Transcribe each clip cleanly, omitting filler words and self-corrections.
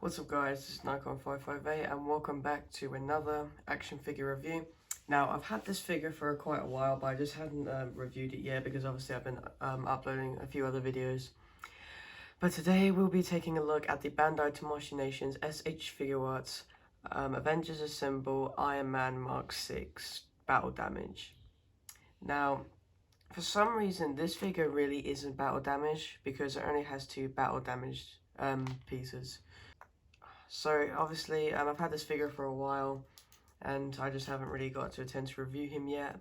What's up guys, this is Nikon558 and welcome back to another action figure review. Now I've had this figure for quite a while, but I just hadn't reviewed it yet because obviously I've been uploading a few other videos. But today we'll be taking a look at the Bandai Tamashii Nations SH Figuarts Avengers Assemble Iron Man Mark 6 Battle Damage. Now, for some reason this figure really isn't battle damage because it only has 2 battle damaged pieces. So obviously I've had this figure for a while and I just haven't really got to attempt to review him yet,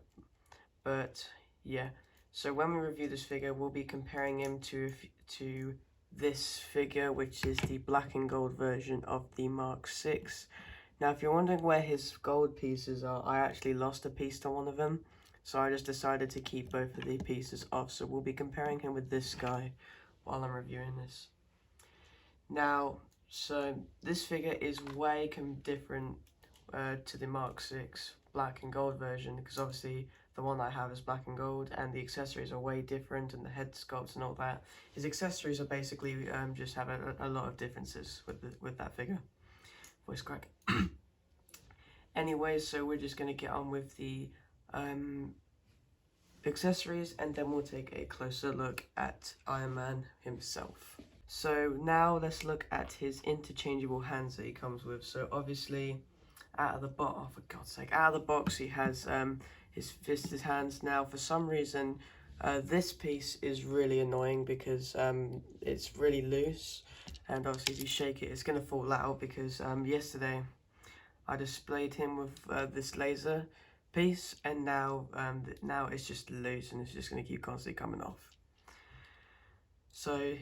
but yeah, so when we review this figure we'll be comparing him to this figure, which is the black and gold version of the Mark 6. Now if you're wondering where his gold pieces are, I actually lost a piece to one of them, so I just decided to keep both of the pieces off, so we'll be comparing him with this guy while I'm reviewing this. Now, so this figure is way different to the Mark 6 black and gold version, because obviously the one I have is black and gold and the accessories are way different and the head sculpts and all that. His accessories are basically just have a lot of differences with that figure. Voice crack. Anyways, so we're just going to get on with the accessories and then we'll take a closer look at Iron Man himself. So now let's look at his interchangeable hands that he comes with. So obviously out of the box, oh, for God's sake, out of the box he has his fist, his hands. Now for some reason this piece is really annoying because it's really loose, and obviously if you shake it it's going to fall out because yesterday I displayed him with this laser piece and now it's just loose and it's just going to keep constantly coming off. So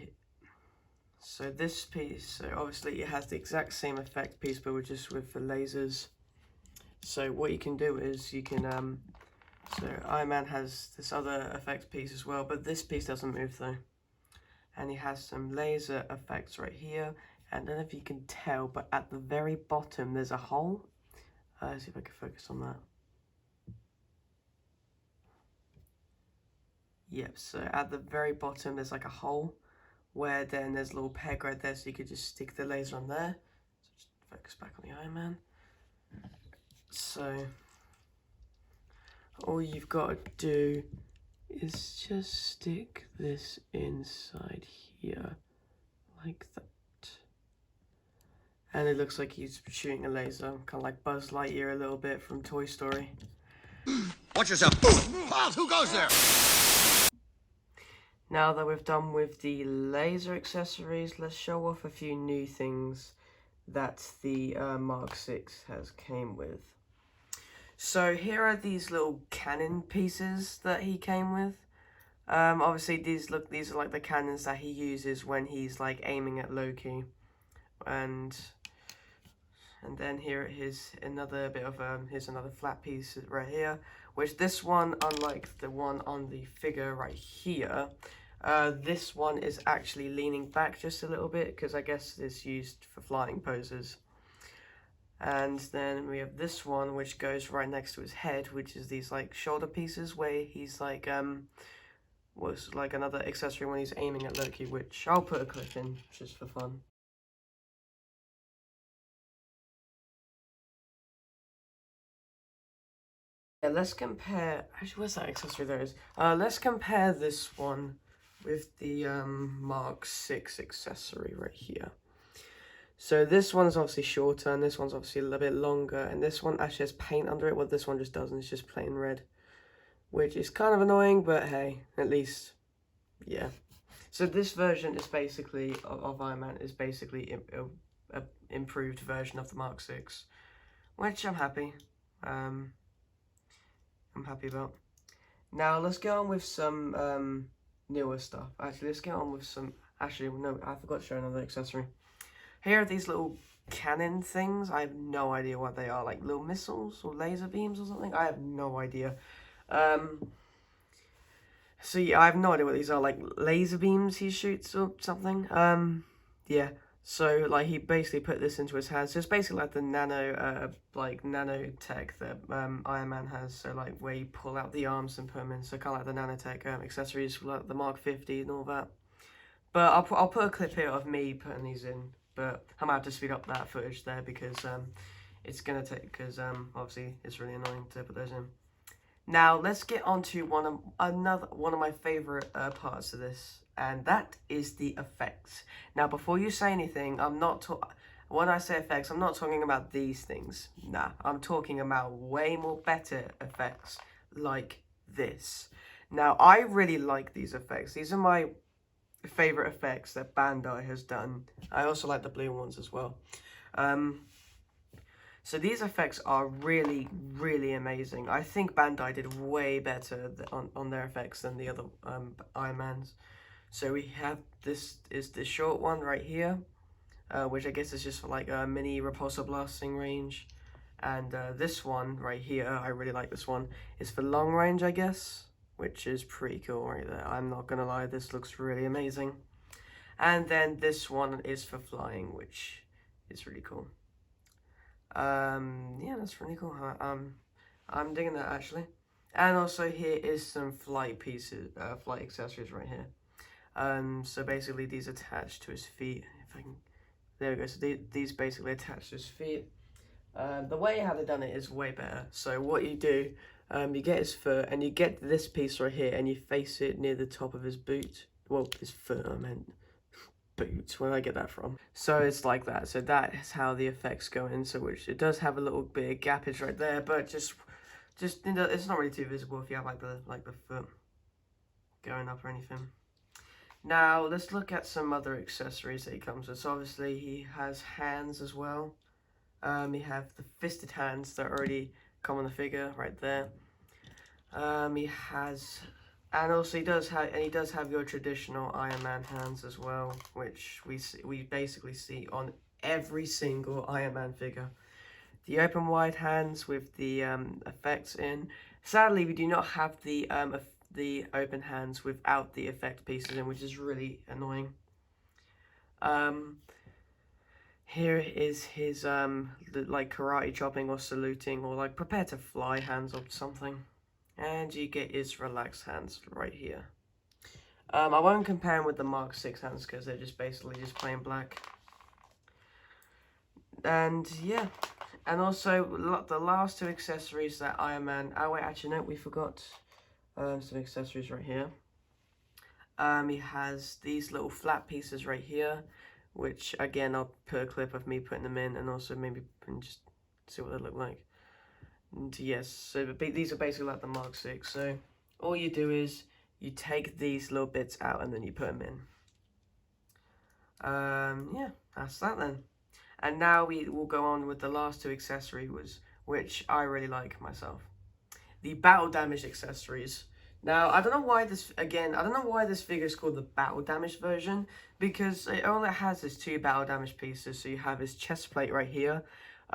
this piece, so obviously it has the exact same effect piece, but just with the lasers. So what you can do is you can, so Iron Man has this other effect piece as well, but this piece doesn't move though. And he has some laser effects right here. And I don't know if you can tell, but at the very bottom there's a hole. Let's see if I can focus on that. Yep, so at the very bottom there's like a hole, where then there's a little peg right there, so you could just stick the laser on there. So just focus back on the Iron Man. So all you've got to do is just stick this inside here, like that. And it looks like he's shooting a laser, kind of like Buzz Lightyear a little bit from Toy Story. Watch yourself. Who goes there? Now that we've done with the laser accessories, let's show off a few new things that the Mark 6 has came with. So here are these little cannon pieces that he came with. Obviously these are like the cannons that he uses when he's like aiming at Loki. And then here is another bit of here's another flat piece right here, which this one, unlike the one on the figure right here, this one is actually leaning back just a little bit because I guess it's used for flying poses. And then we have this one which goes right next to his head, which is these like shoulder pieces where he's like was like another accessory when he's aiming at Loki, which I'll put a clip in just for fun. Yeah, let's compare, actually where's that accessory there is? Let's compare this one with the Mark 6 accessory right here. So this one's obviously shorter and this one's obviously a little bit longer, and this one actually has paint under it, well this one just doesn't, it's just plain red, which is kind of annoying, but hey, at least, yeah. So this version is basically, of Iron Man, is basically a improved version of the Mark 6, which I'm happy about. Now let's get on with some newer stuff. Actually, let's get on with some, actually no, I forgot to show another accessory. Here are these little cannon things. I have no idea what they are, like little missiles or laser beams or something. I have no idea. So yeah, I have no idea what these are, like laser beams he shoots or something. Yeah. So like he basically put this into his hands. So it's basically like the nanotech that Iron Man has. So like where you pull out the arms and put them in. So kind of like the nanotech accessories, like the Mark 50 and all that. But I'll put a clip here of me putting these in but I might have to speed up that footage there because it's gonna take, because obviously it's really annoying to put those in. Now let's get on to one of my favorite parts of this, and that is the effects. Now before you say anything, when I say effects, I'm not talking about these things. Nah, I'm talking about way more better effects like this. Now I really like these effects. These are my favorite effects that Bandai has done. I also like the blue ones as well. So these effects are really, really amazing. I think Bandai did way better on their effects than the other Iron Mans. So we have this is the short one right here, which I guess is just for like a mini repulsor blasting range. And this one right here, I really like this one, is for long range, I guess, which is pretty cool right there. I'm not gonna lie, this looks really amazing. And then this one is for flying, which is really cool. Yeah, that's really cool. I'm digging that actually. And also here is some flight pieces, flight accessories right here. So basically these attach to his feet. If I can, there we go. So these basically attach to his feet. The way how they've done it is way better. So what you do, you get his foot and you get this piece right here and you face it near the top of his boot. Well, his foot, I meant. Boots, where did I get that from? So it's like that. So that is how the effects go in. So which it does have a little bit of gappage right there, but just you know, it's not really too visible if you have like the foot going up or anything. Now let's look at some other accessories that he comes with. So obviously he has hands as well. You have the fisted hands that already come on the figure right there. He has. And also he does have your traditional Iron Man hands as well, which we basically see on every single Iron Man figure. The open wide hands with the effects in. Sadly, we do not have the open hands without the effect pieces in, which is really annoying. Here is his like karate chopping or saluting or like prepare to fly hands or something. And you get his relaxed hands right here. I won't compare him with the Mark 6 hands because they're just basically just plain black. And yeah, and also the last two accessories that Iron Man. Oh wait, actually no, we forgot some accessories right here. He has these little flat pieces right here, which again I'll put a clip of me putting them in, and also maybe just see what they look like. And yes, so these are basically like the Mark 6. So all you do is you take these little bits out and then you put them in. Yeah, that's that then. And now we will go on with the last two accessories, which I really like myself. The battle damage accessories. Now I don't know why this figure is called the battle damage version, because all it has is two battle damage pieces. So you have his chest plate right here.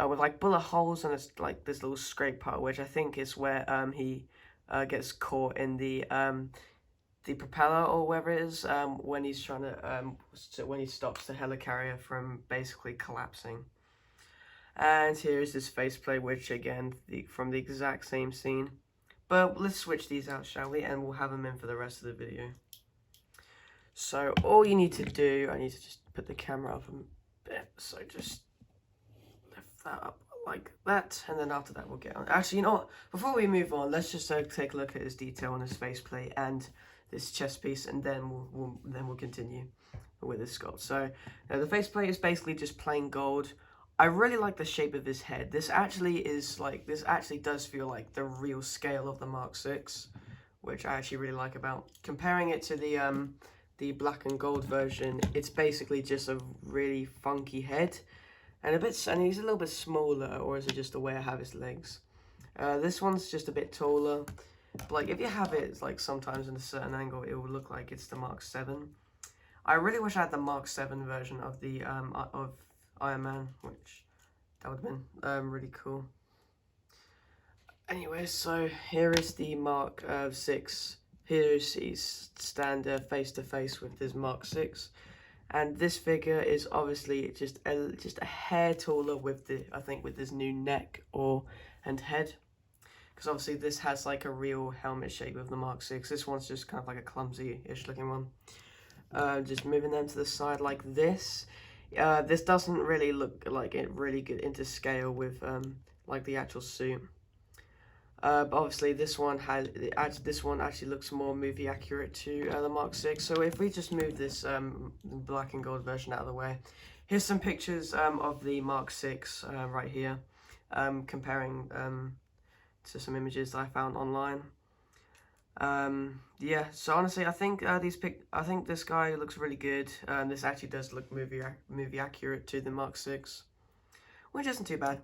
With like bullet holes, and it's like this little scrape part, which I think is where he gets caught in the propeller or whatever it is when he's trying to when he stops the helicarrier from basically collapsing. And here is this faceplate, which again from the exact same scene. But let's switch these out, shall we? And we'll have them in for the rest of the video. So all you need to do, I need to just put the camera up a bit. So just that up like that, and then after that we'll get on. Actually, you know what, before we move on, let's just take a look at his detail on his faceplate and this chest piece, and then we'll continue with his sculpt. So the faceplate is basically just plain gold. I really like the shape of his head. This actually does feel like the real scale of the Mark 6, which I actually really like about. Comparing it to the black and gold version, it's basically just a really funky head. And he's a little bit smaller, or is it just the way I have his legs? This one's just a bit taller. But like if you have it like sometimes in a certain angle, it will look like it's the Mark 7. I really wish I had the Mark 7 version of the of Iron Man, which that would have been really cool. Anyway, so here is the Mark 6. Here's his stand face to face with his Mark 6. And this figure is obviously just a hair taller with with his new neck and head, because obviously this has like a real helmet shape of the Mark 6. This one's just kind of like a clumsy-ish looking one. Just moving them to the side like this. This doesn't really look like it really good into scale with like the actual suit. But obviously this one actually looks more movie accurate to the Mark 6. So if we just move this black and gold version out of the way, here's some pictures of the Mark 6 right here, comparing to some images that I found online. Yeah, so honestly, I think I think this guy looks really good. This actually does look movie accurate to the Mark 6, which isn't too bad.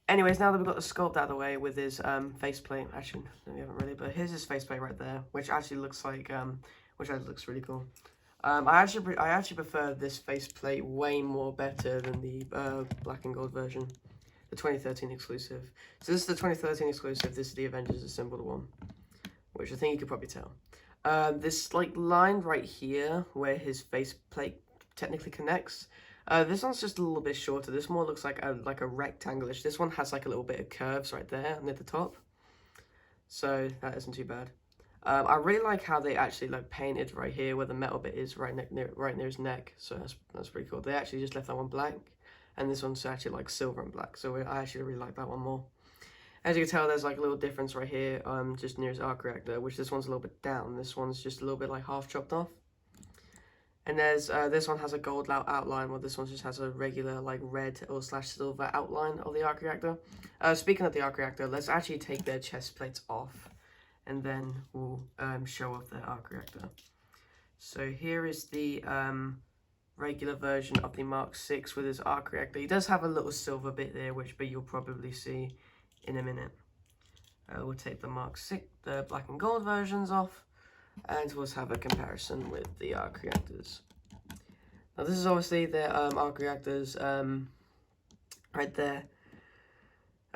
Anyways, now that we've got the sculpt out of the way with his faceplate, actually, no, we haven't really, but here's his faceplate right there, which actually looks like, which actually looks really cool. I actually prefer this faceplate way more better than the black and gold version, the 2013 exclusive. So this is the 2013 exclusive. This is the Avengers assembled one, which I think you could probably tell. This like line right here where his faceplate technically connects. This one's just a little bit shorter. This more looks like a rectangle-ish. This one has like a little bit of curves right there near the top, so that isn't too bad. I really like how they actually like painted right here where the metal bit is right near his neck. So that's pretty cool. They actually just left that one black, and this one's actually like silver and black. So I actually really like that one more. As you can tell, there's like a little difference right here, just near his arc reactor, which this one's a little bit down. This one's just a little bit like half chopped off. And there's this one has a gold outline, while this one just has a regular like red or / silver outline of the arc reactor. Speaking of the arc reactor, let's actually take their chest plates off, and then we'll show off their arc reactor. So here is the regular version of the Mark 6 with his arc reactor. He does have a little silver bit there, but you'll probably see in a minute. We'll take the Mark 6, the black and gold versions off, and we'll have a comparison with the arc reactors. Now this is obviously the arc reactors right there.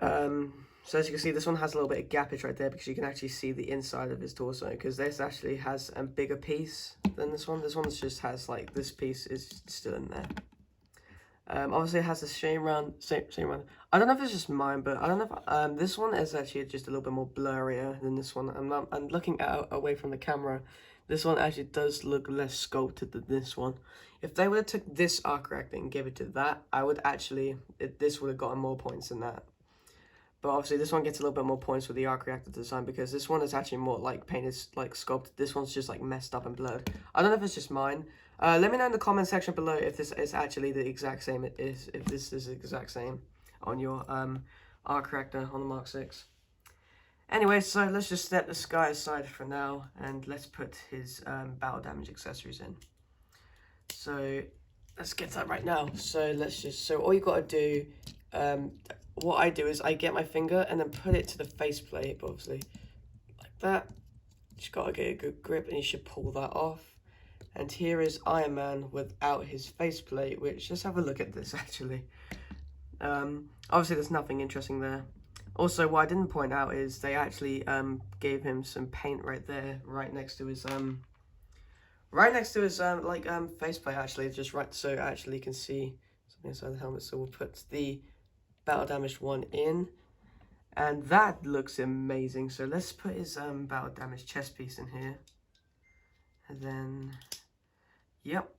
So as you can see, this one has a little bit of gappage right there because you can actually see the inside of his torso, because this actually has a bigger piece than this one. This one just has like, this piece is still in there. Obviously it has the same round. I don't know if it's just mine, but I don't know if this one is actually just a little bit more blurrier than this one. I'm looking away from the camera. This one actually does look less sculpted than this one. If they would have took this arc reactor and gave it to that, I would actually, this would have gotten more points than that. But obviously this one gets a little bit more points with the arc reactor design, because this one is actually more like painted, like sculpted. This one's just like messed up and blurred. I don't know if it's just mine. Let me know in the comment section below if this is actually the exact same. If this is the exact same on your arc reactor on the Mark 6. Anyway, so let's just set this guy aside for now, and let's put his battle damage accessories in. So let's get that right now. So all you gotta do, what I do is I get my finger and then put it to the faceplate, obviously like that. Just gotta get a good grip, and you should pull that off. And here is Iron Man without his faceplate, which, just have a look at this actually. Obviously there's nothing interesting there. Also, what I didn't point out is they actually gave him some paint right there, right next to his faceplate actually, just right so actually you can see something inside the helmet. So we'll put the battle damaged one in, and that looks amazing. So let's put his battle damaged chest piece in here, and then yep,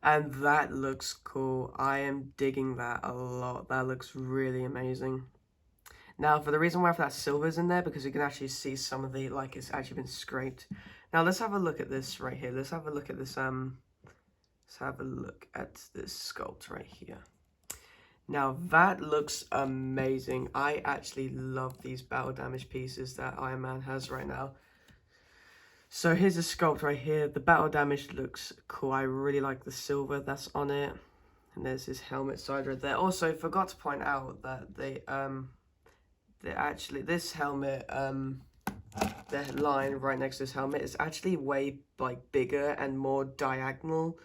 and that looks cool. I am digging that a lot. That looks really amazing. Now, for the reason why that silver's in there, because you can actually see some of the, like, it's actually been scraped. Now let's have a look at this right here. Let's have a look at this sculpt right here. Now that looks amazing. I actually love these battle damage pieces that Iron Man has right now. So here's a sculpt right here. The battle damage looks cool. I really like the silver that's on it. And there's his helmet side right there. Also, forgot to point out that they actually, this helmet, the line right next to this helmet is actually way like bigger and more diagonal.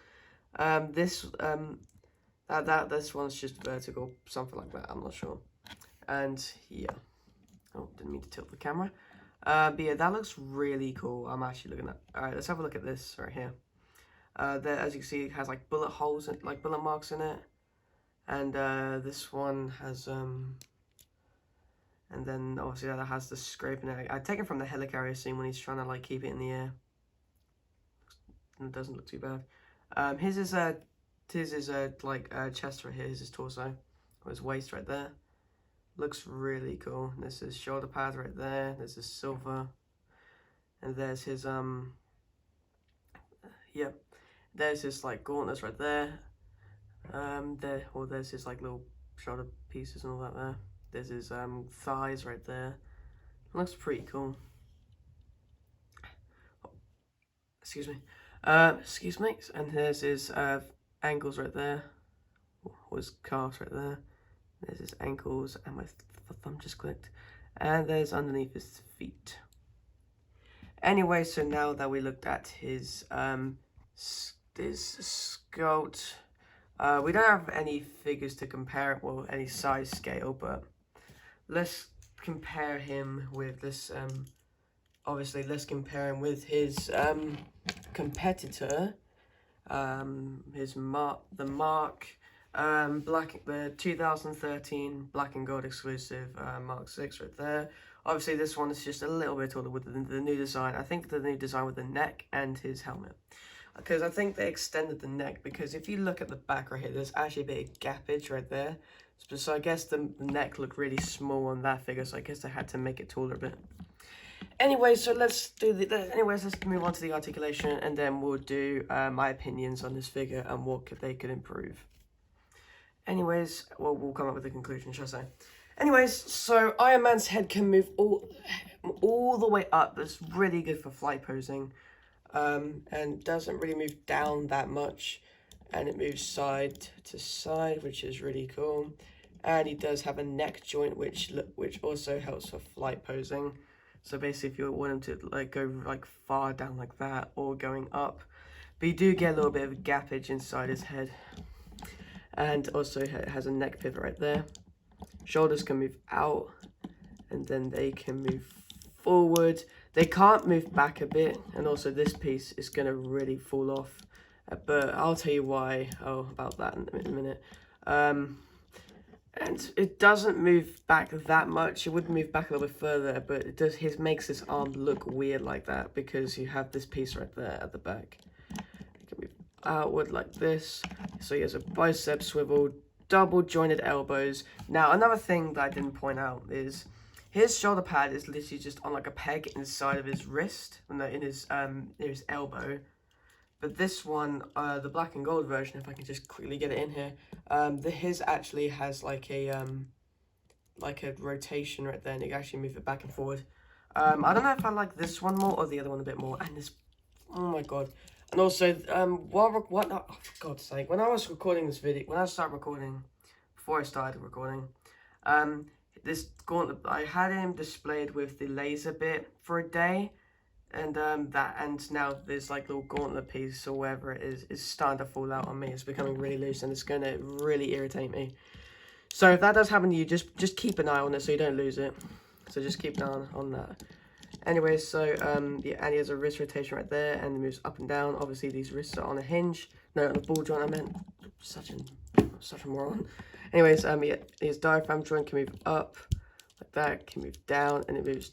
This one's just vertical, something like that, I'm not sure. And yeah, oh, didn't mean to tilt the camera. But yeah, that looks really cool. I'm actually looking at, all right, let's have a look at this right here. There, as you can see, it has like bullet holes, like bullet marks in it. And this one has, and then obviously that has the scrape in it. I take it from the helicarrier scene when he's trying to like keep it in the air. It doesn't look too bad. His is His is like chest right here. His is torso, or his waist right there. Looks really cool. This is shoulder pad right there. This is silver, and there's his yeah, there's his like gauntlets right there. There's his like little shoulder pieces and all that there. There's his thighs right there. Looks pretty cool. Excuse me. Excuse me. And there's his ankles right there. Or his calves right there. There's his ankles, and my thumb just clicked. And there's underneath his feet. Anyway, so now that we looked at his sculpt, we don't have any figures to compare it, well, any size scale, but let's compare him with this. Obviously, let's compare him with his competitor, the 2013 Black and Gold exclusive Mark 6 right there. Obviously, this one is just a little bit taller with the new design. I think the new design with the neck and his helmet. Because I think they extended the neck, because if you look at the back right here, there's actually a bit of gappage right there. So I guess the neck looked really small on that figure, so I guess they had to make it taller a bit. Anyway, so let's move on to the articulation, and then we'll do my opinions on this figure and what they could improve. Anyways, well, we'll come up with a conclusion, shall I say. Anyways, so Iron Man's head can move all the way up. That's really good for flight posing. And doesn't really move down that much. And it moves side to side, which is really cool. And he does have a neck joint, which also helps for flight posing. So basically, if you want him to like go like far down like that, or going up, but you do get a little bit of gappage inside his head. And also it has a neck pivot right there. Shoulders can move out, and then they can move forward. They can't move back a bit, and also this piece is going to really fall off. But I'll tell you why. About that in a minute. And it doesn't move back that much. It would move back a little bit further, but it does. Makes this arm look weird like that, because you have this piece right there at the back. You can move outward like this. So he has a bicep swivel, double jointed elbows. Now another thing that I didn't point out is his shoulder pad is literally just on like a peg inside of his wrist, no, in his elbow. But this one, the black and gold version, if I can just quickly get it in here, his actually has like a rotation right there, and you can actually move it back and forward. I don't know if I like this one more or the other one a bit more. And this, oh my god. And also, for God's sake, when I was recording this video, before I started recording, this gauntlet, I had him displayed with the laser bit for a day. And now this like little gauntlet piece or whatever it is starting to fall out on me. It's becoming really loose, and it's going to really irritate me. So if that does happen to you, just keep an eye on it so you don't lose it. So just keep an eye on that. Anyway, so yeah, and he has a wrist rotation right there, and it moves up and down. Obviously, these wrists are on a hinge. No, on a ball joint. I meant such a moron. Anyways, yeah, his diaphragm joint can move up like that, can move down, and it moves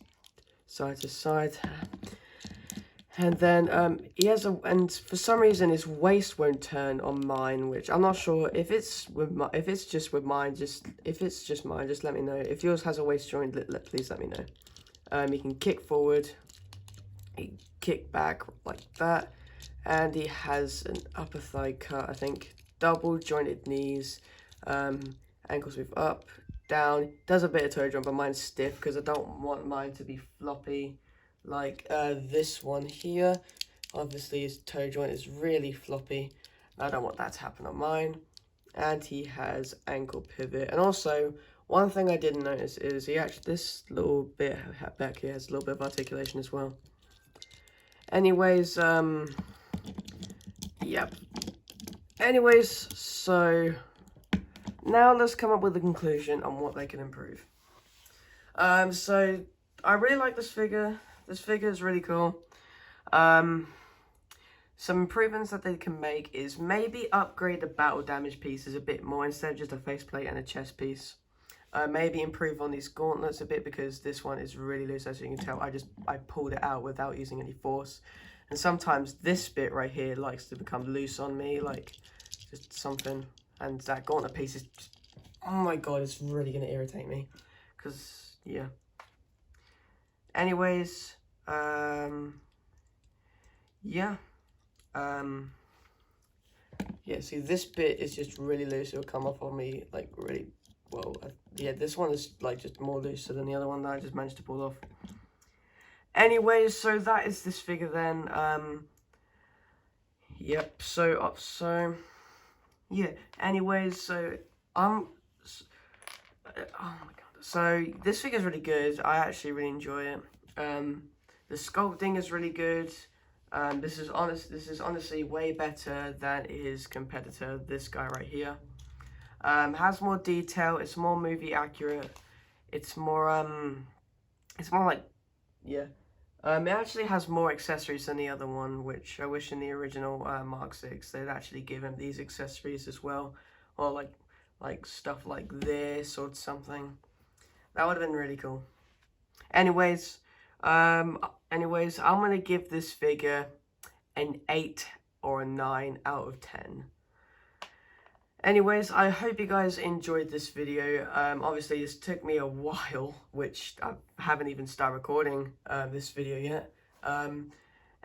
side to side. And then he has and for some reason his waist won't turn on mine, which I'm not sure if it's just mine. Just let me know. If yours has a waist joint, please let me know. He can kick forward, he kick back like that, and he has an upper thigh cut. I think double jointed knees, ankles move up, down. Does a bit of toe joint, but mine's stiff because I don't want mine to be floppy. Like this one here, obviously his toe joint is really floppy. I don't want that to happen on mine. And he has ankle pivot. And also, one thing I didn't notice is this little bit back here has a little bit of articulation as well. Anyways, yep. Anyways, so now let's come up with a conclusion on what they can improve. So I really like this figure. This figure is really cool. Some improvements that they can make is maybe upgrade the battle damage pieces a bit more instead of just a faceplate and a chest piece. Maybe improve on these gauntlets a bit, because this one is really loose, as you can tell. I pulled it out without using any force. And sometimes this bit right here likes to become loose on me, like just something. And that gauntlet piece is just, oh my god, it's really going to irritate me. Because, yeah. Anyways, yeah. Yeah, see, this bit is just really loose. It'll come off on me, like, really well. Yeah, this one is, like, just more looser than the other one that I just managed to pull off. Anyways, so that is this figure then. Yep, so, yeah. Anyways, so, oh my god. So, this figure is really good. I actually really enjoy it. The sculpting is really good. This is honestly way better than his competitor, this guy right here. Has more detail, it's more movie accurate, it's more like, yeah. It actually has more accessories than the other one, which I wish in the original Mark 6 they'd actually give him these accessories as well, or like stuff like this or something. That would have been really cool. Anyways, I'm gonna give this figure an 8 or a 9 out of 10. Anyways, I hope you guys enjoyed this video. Obviously, this took me a while, which I haven't even started recording this video yet.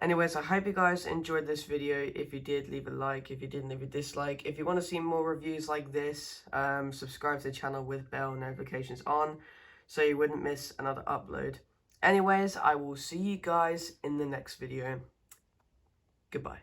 Anyways, I hope you guys enjoyed this video. If you did, leave a like. If you didn't, leave a dislike. If you want to see more reviews like this, subscribe to the channel with bell notifications on, so you wouldn't miss another upload. Anyways, I will see you guys in the next video. Goodbye.